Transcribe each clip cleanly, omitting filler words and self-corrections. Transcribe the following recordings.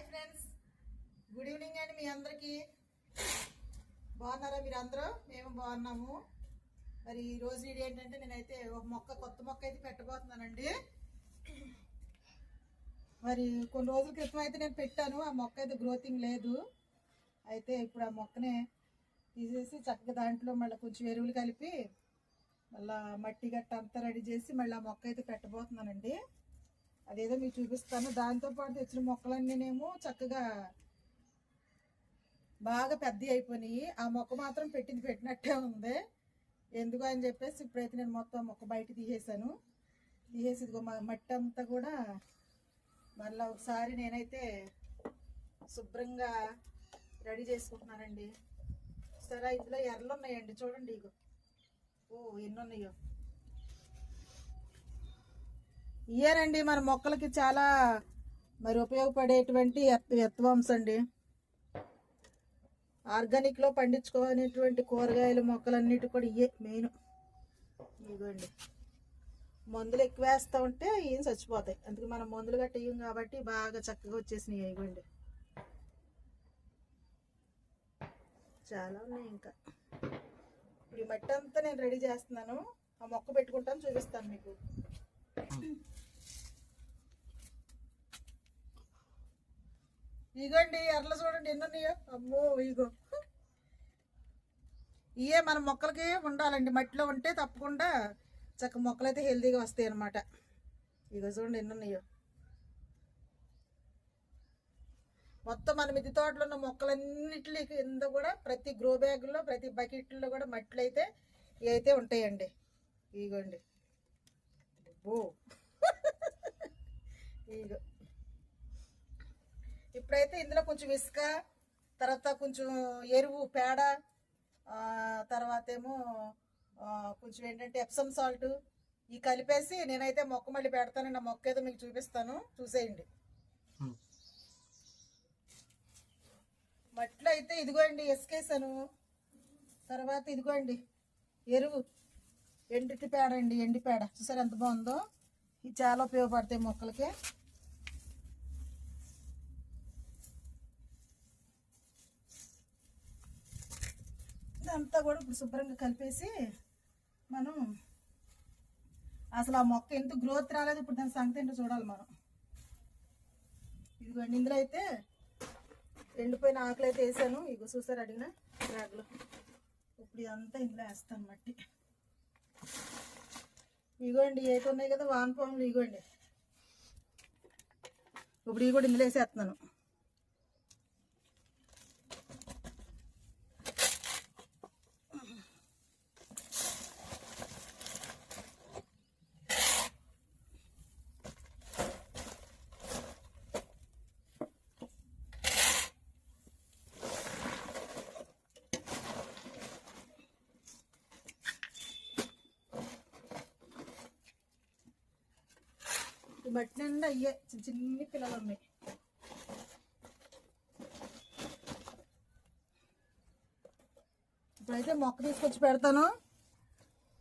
Hi friends, good evening అండి. మీ అందరికీ బాగున్నారా? మీరు అందరూ మేము బాగున్నాము. మరి ఈ రోజు వీడియో ఏంటంటే నేనైతే ఒక కొత్త మొక్క అయితే పెట్టబోతున్నానండి. మరి కొన్ని రోజుల క్రితం అయితే నేను పెట్టాను, ఆ మొక్క అయితే గ్రోతింగ్ లేదు. అయితే ఇప్పుడు ఆ మొక్కనే తీసేసి చక్కగా దాంట్లో మళ్ళీ కొంచెం ఎరువులు కలిపి మళ్ళీ మట్టి గట్ట అంతా రెడీ చేసి మళ్ళీ ఆ మొక్క అయితే పెట్టబోతున్నానండి. అదేదో మీకు చూపిస్తాను. దాంతోపాటు తెచ్చిన మొక్కలన్నీనేమో చక్కగా బాగా పెద్ద అయిపోయినాయి. ఆ మొక్క మాత్రం పెట్టినట్టే ఉంది. ఎందుకు అని చెప్పేసి ఇప్పుడైతే నేను మొత్తం మొక్క బయట తీసేసాను. తీసేసి ఇదిగో మట్టి అంతా కూడా మళ్ళీ ఒకసారి నేనైతే శుభ్రంగా రెడీ చేసుకుంటున్నానండి. సరే, ఇందులో ఎర్రలు ఉన్నాయండి, చూడండి. ఇగో ఎన్ని ఉన్నాయో. ఇయ్యారండి మన మొక్కలకి చాలా మరి ఉపయోగపడేటువంటి ఎర్త్వామ్స్ అండి. ఆర్గానిక్లో పండించుకోనేటువంటి కూరగాయల మొక్కలన్నిటి కూడా ఇవే మెయిన్. ఇదిగోండి, మందులు ఎక్కువ వేస్తూ ఉంటే ఏం చచ్చిపోతాయి. అందుకే మనం మందులు గట్ట ఇయ్యం కాబట్టి బాగా చక్కగా వచ్చేసినాయి. ఇవ్వండి, చాలా ఉన్నాయి. ఇంకా ఇప్పుడు ఈ మట్టి అంతా నేను రెడీ చేస్తున్నాను. ఆ మొక్క పెట్టుకుంటాను, చూపిస్తాను మీకు. ఇగోండి ఎర్రలు చూడండి ఎన్ని ఉన్నాయో. అమ్మో, ఇగో ఇవే మన మొక్కలకి ఉండాలండి. మట్టిలో ఉంటే తప్పకుండా చక్క మొక్కలు అయితే హెల్తీగా వస్తాయి అన్నమాట. ఇగో చూడండి ఎన్ని ఉన్నాయో. మొత్తం మన మిద్దె తోటలో ఉన్న మొక్కలన్నిటి కింద కూడా ప్రతి గ్రో బ్యాగ్లో ప్రతి బకెట్లో కూడా మట్టిలో అయితే ఇవైతే ఉంటాయండి. ఇగోండి, ఇగో ఇప్పుడైతే ఇందులో కొంచెం ఇసుక, తర్వాత కొంచెం ఎరువు పేడ, తర్వాత ఏమో కొంచెం ఏంటంటే ఎప్సమ్ సాల్ట్ ఇవి కలిపేసి నేనైతే మొక్క మళ్ళీ పెడతాను. నా మొక్క ఏదో మీకు చూపిస్తాను, చూసేయండి. మట్టిలో అయితే ఇదిగోండి ఇసుకేసాను. తర్వాత ఇదిగోండి ఎరువు ఎండి పేడ అండి, ఎండి పేడ చూసారు ఎంత బాగుందో. ఇది చాలా ఉపయోగపడతాయి మొక్కలకి. ఇదంతా కూడా ఇప్పుడు శుభ్రంగా కలిపేసి మనం అసలు ఆ మొక్క ఎందుకు గ్రోత్ రాలేదు, ఇప్పుడు దాని సంగతి ఏంటో చూడాలి మనం. ఇదిగోండి, ఇందులో అయితే ఎండిపోయిన ఆకులు అయితే వేసాను. ఇగో చూసారు అడిగిన బ్యాగ్లో. ఇప్పుడు ఇదంతా ఇందులో వేస్తాను మట్టి. ఇగోండి అయితే ఉన్నాయి కదా వానపాములు, ఇగోండి ఇప్పుడు ఇవి కూడా ఇందులో వేసేస్తున్నాను. మట్టి నిండా అయ్యే చిన్న చిన్ని పిల్లలు ఉన్నాయి. ఇప్పుడైతే మొక్క తీసుకొచ్చి పెడతాను.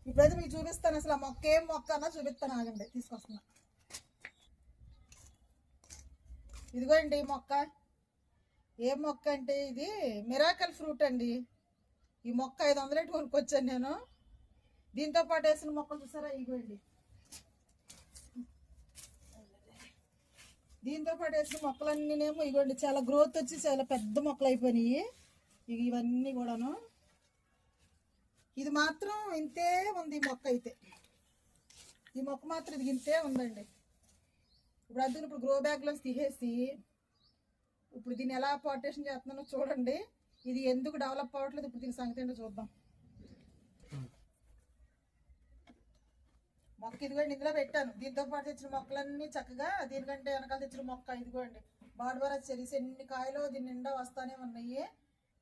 ఇప్పుడైతే మీకు చూపిస్తాను. అసలు ఆ మొక్క ఏం మొక్క అన్నా చూపిస్తాను, ఆగండి తీసుకొస్తున్నా. ఇదిగోండి మొక్క. ఏం మొక్క అంటే ఇది మిరాకల్ ఫ్రూట్ అండి. ఈ మొక్క 500 కొనుక్కొచ్చాను నేను. దీంతో పాటు వేసిన మొక్కలు చూసారా, ఇదిగోండి. దీంతో పాటు వేసిన మొక్కలన్నీనేమో ఇగోండి చాలా గ్రోత్ వచ్చి చాలా పెద్ద మొక్కలు అయిపోయినాయి. ఇవన్నీ కూడాను. ఇది మాత్రం ఇంతే ఉంది ఈ మొక్క అయితే. ఈ మొక్క మాత్రం ఇది ఇంతే ఉందండి. ఇప్పుడు అందుకని ఇప్పుడు గ్రో బ్యాగ్లో తీసేసి ఇప్పుడు దీన్ని ఎలా పాటేషన్ చేస్తున్నానో చూడండి. ఇది ఎందుకు డెవలప్ అవ్వట్లేదు ఇప్పుడు దీని సంగతి ఏంటో చూద్దాం. మొక్క ఇదిగోండి ఇందులో పెట్టాను. దీంతో పాటు తెచ్చిన మొక్కలన్నీ చక్కగా దీనికంటే వెనకాల తెచ్చిన మొక్క ఇదిగోండి బాడ్బరా చెరీస్ ఎన్ని కాయలు దీని నిండా వస్తానే ఉన్నాయి.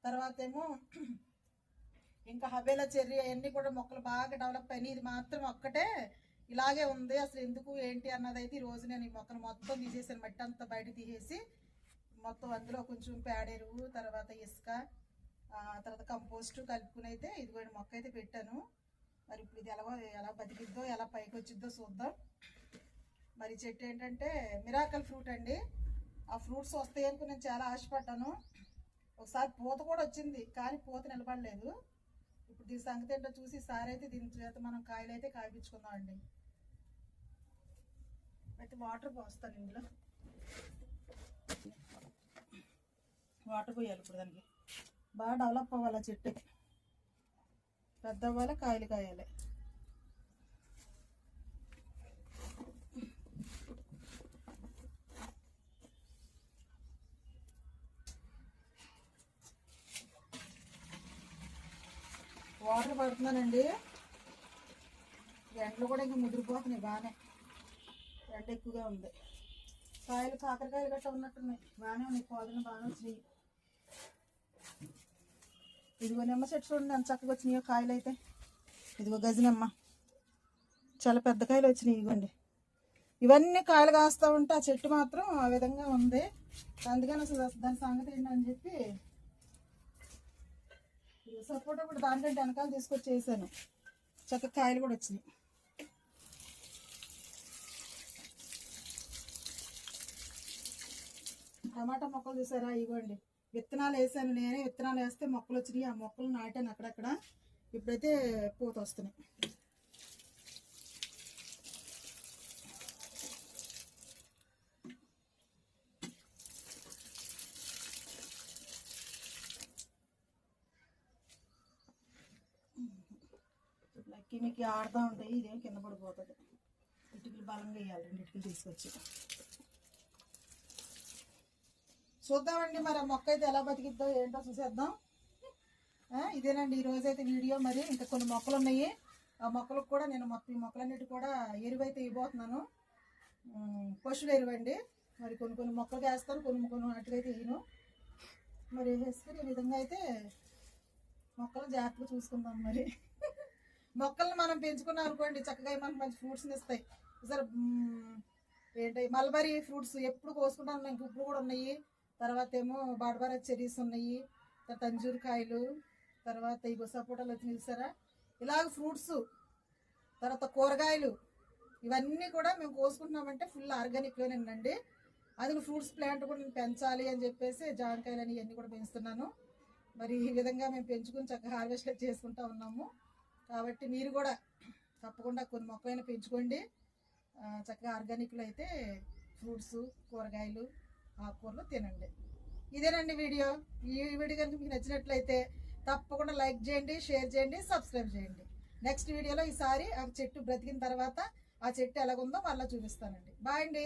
తర్వాత ఏమో ఇంకా హబేలా చెర్రీ అవన్నీ కూడా మొక్కలు బాగా డెవలప్ అయినాయి. ఇది మాత్రం ఒక్కటే ఇలాగే ఉంది. అసలు ఎందుకు ఏంటి అన్నది అయితే ఈరోజు నేను ఈ మొక్కను మొత్తం తీసేసాను. మట్టి అంతా బయట తీసేసి మొత్తం అందులో కొంచెం పేడెరువు, తర్వాత ఇసుక, తర్వాత కంపోస్టు కలుపుకుని అయితే ఇదిగోండి మొక్క అయితే పెట్టాను. మరి ఇప్పుడు ఇది ఎలా బతికిద్దో ఎలా పైకి వచ్చిద్దో చూద్దాం. మరి చెట్టు ఏంటంటే మిరాకల్ ఫ్రూట్ అండి. ఆ ఫ్రూట్స్ వస్తాయనుకుని నేను చాలా ఆశపడ్డాను. ఒకసారి పూత కూడా వచ్చింది, కానీ పూత నిలబడలేదు. ఇప్పుడు దీని సంగతి ఏంటో చూసి ఈసారి అయితే దీని చేత మనం కాయలు అయితే కాయపించుకుందాం అండి. అయితే వాటర్ పోస్తాను, ఇందులో వాటర్ పోయాలి. ఇప్పుడు దానికి బాగా డెవలప్ అవ్వాలి, చెట్టు పెద్ద అవ్వాలి, కాయలు కాయాలి. వాటర్ పడుతున్నానండి. ఎండలు కూడా ఇంకా ముదిరిపోతున్నాయి, బాగానే ఎండ ఎక్కువగా ఉంది. కాయలు కాకరకాయలు గట్ట ఉన్నట్టున్నాయి, బాగానే ఉన్నాయి, కోదలు బాగానే వచ్చినాయి. ఇదిగో నిమ్మ చెట్టు చూడండి ఎంత చక్కగా వచ్చినాయో కాయలు అయితే. ఇదిగో గజనిమ్మ చాలా పెద్ద కాయలు వచ్చినాయి. ఇదిగోండి, ఇవన్నీ కాయలు కాస్తూ ఉంటే ఆ చెట్టు మాత్రం ఆ విధంగా ఉంది. అందుకని అసలు దాని సంగతి ఏంటని చెప్పి సపోటా కూడా దాంట్లో వెనకాల తీసుకొచ్చి వేసాను. చక్కగా కాయలు కూడా వచ్చినాయి. టమాటా మొక్కలు చూసారా, ఇవ్వండి విత్తనాలు వేసాను నేనే. విత్తనాలు వేస్తే మొక్కలు వచ్చినాయి, ఆ మొక్కలు నాటాను అక్కడక్కడ. ఇప్పుడైతే పూత వస్తున్నాయి. లక్కీ మీకు ఆడుతూ ఉంటాయి, ఇదేం కింద పడిపోతుంది. ఇటుకలు బలంగా వేయాలి, రెండు ఇటుకలు తీసుకొచ్చి చూద్దామండి. మరి ఆ మొక్క అయితే ఎలా బతికిద్దో ఏంటో చూసేద్దాం. ఇదేనండి ఈరోజైతే వీడియో. మరి ఇంకా కొన్ని మొక్కలు ఉన్నాయి, ఆ మొక్కలకు కూడా నేను మొత్తం ఈ మొక్కలన్నిటి కూడా ఎరువైతే ఇవ్వబోతున్నాను. పశువుల ఎరువండి. మరి కొన్ని మొక్కలు వేస్తాను, కొన్ని వాటికైతే వేయను. మరి వేసుకుని ఈ విధంగా అయితే మొక్కలు జాగ్రత్తగా చూసుకుందాం. మరి మొక్కలను మనం పెంచుకున్నాం అనుకోండి, చక్కగా మనకు మంచి ఫ్రూట్స్ని ఇస్తాయి. సరే ఏంటి మల్బరీ ఫ్రూట్స్ ఎప్పుడు కోసుకుంటాను, ఇంక ఇప్పుడు కూడా ఉన్నాయి. తర్వాత ఏమో బాడ్బారా చెరీస్ ఉన్నాయి, తంజూరు కాయలు, తర్వాత ఇగో సపోటాలు వచ్చి చూసారా. ఇలాగ ఫ్రూట్స్, తర్వాత కూరగాయలు, ఇవన్నీ కూడా మేము కోసుకుంటున్నామంటే ఫుల్ ఆర్గానిక్లోనేనండి. అది ఫ్రూట్స్ ప్లాంట్ కూడా నేను పెంచాలి అని చెప్పేసి జామకాయలు అని ఇవన్నీ కూడా పెంచుతున్నాను. మరి ఈ విధంగా మేము పెంచుకుని చక్కగా హార్వెస్ట్ చేసుకుంటూ ఉన్నాము. కాబట్టి మీరు కూడా తప్పకుండా కొన్ని మొక్కలైనా పెంచుకోండి. చక్కగా ఆర్గానిక్లో అయితే ఫ్రూట్స్, కూరగాయలు, ఆకుకూరలు తినండి. ఇదేనండి వీడియో. ఈ వీడియో కనుక మీకు నచ్చినట్లయితే తప్పకుండా లైక్ చేయండి, షేర్ చేయండి, సబ్స్క్రైబ్ చేయండి. నెక్స్ట్ వీడియోలో ఈసారి ఆ చెట్టు బ్రతికిన తర్వాత ఆ చెట్టు ఎలాగుందో మళ్ళీ చూపిస్తానండి. బాయ్ అండి.